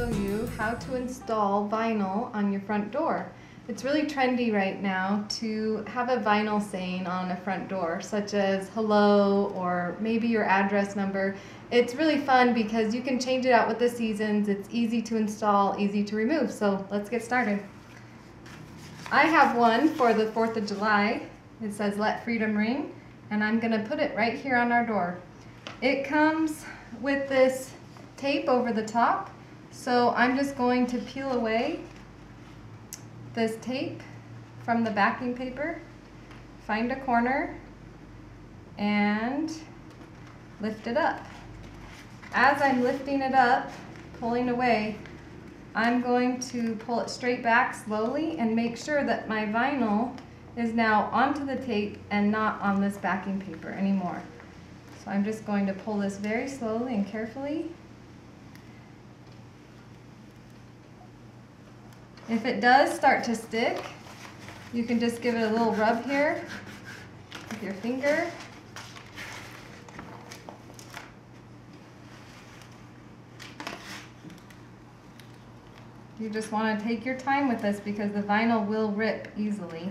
show you how to install vinyl on your front door. It's really trendy right now to have a vinyl saying on a front door, such as hello or maybe your address number. It's really fun because you can change it out with the seasons. It's easy to install, easy to remove. So let's get started. I have one for the 4th of July. It says "Let Freedom Ring," and I'm going to put it right here on our door. It comes with this tape over the top, so I'm just going to peel away this tape from the backing paper, find a corner, and lift it up. As I'm lifting it up, pulling away, I'm going to pull it straight back slowly and make sure that my vinyl is now onto the tape and not on this backing paper anymore. So I'm just going to pull this very slowly and carefully. If it does start to stick, you can just give it a little rub here with your finger. You just want to take your time with this because the vinyl will rip easily.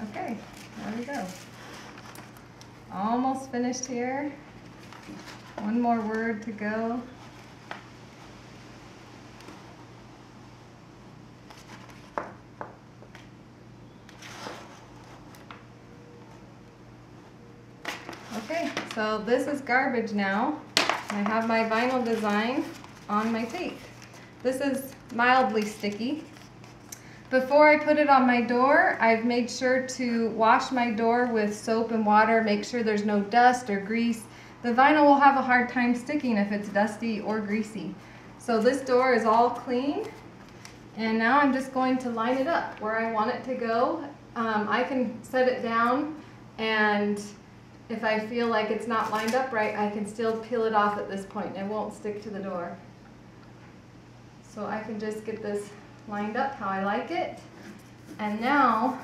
Okay, there we go. Almost finished here. One more word to go. Okay, so this is garbage now. I have my vinyl design on my tape. This is mildly sticky. Before I put it on my door, I've made sure to wash my door with soap and water, make sure there's no dust or grease. The vinyl will have a hard time sticking if it's dusty or greasy. So this door is all clean, and now I'm just going to line it up where I want it to go. I can set it down, and if I feel like it's not lined up right, I can still peel it off at this point and it won't stick to the door. So I can just get this lined up how I like it. And now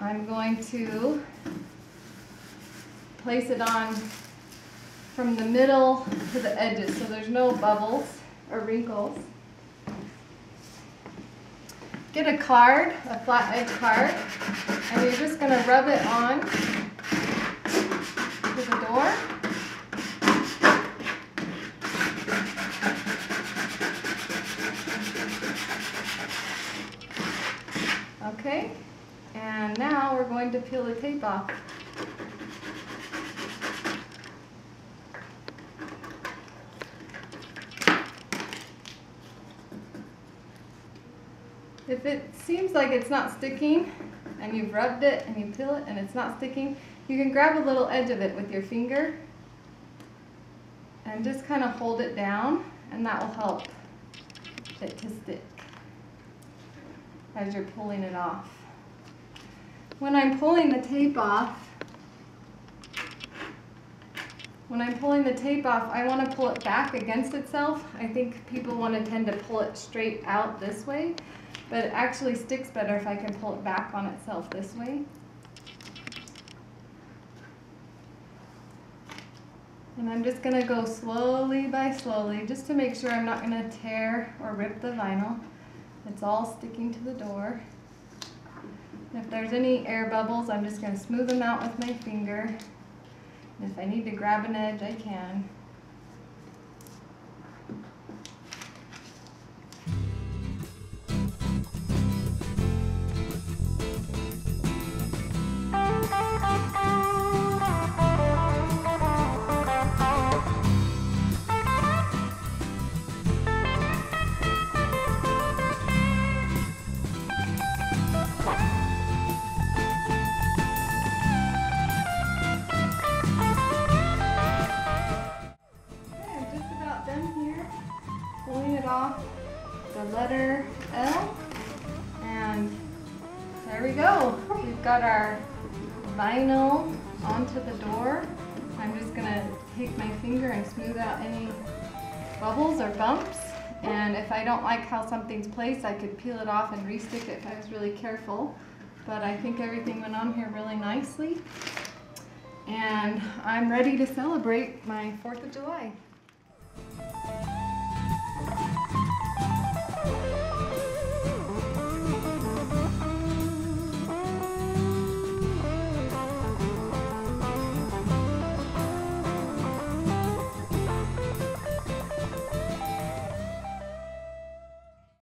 I'm going to place it on from the middle to the edges so there's no bubbles or wrinkles. Get a card, a flat edge card, and you're just going to rub it on to the door. Okay, and now we're going to peel the tape off. If it seems like it's not sticking and you've rubbed it and you peel it and it's not sticking, you can grab a little edge of it with your finger and just kind of hold it down, and that will help it to stick as you're pulling it off. When I'm pulling the tape off, I want to pull it back against itself. I think people want to tend to pull it straight out this way, but it actually sticks better if I can pull it back on itself this way. And I'm just going to go slowly by slowly just to make sure I'm not going to tear or rip the vinyl. It's all sticking to the door. If there's any air bubbles, I'm just going to smooth them out with my finger. And if I need to grab an edge, I can. Off the letter L, and there we go. We've got our vinyl onto the door. I'm just gonna take my finger and smooth out any bubbles or bumps. And if I don't like how something's placed, I could peel it off and restick it if I was really careful. But I think everything went on here really nicely. And I'm ready to celebrate my 4th of July.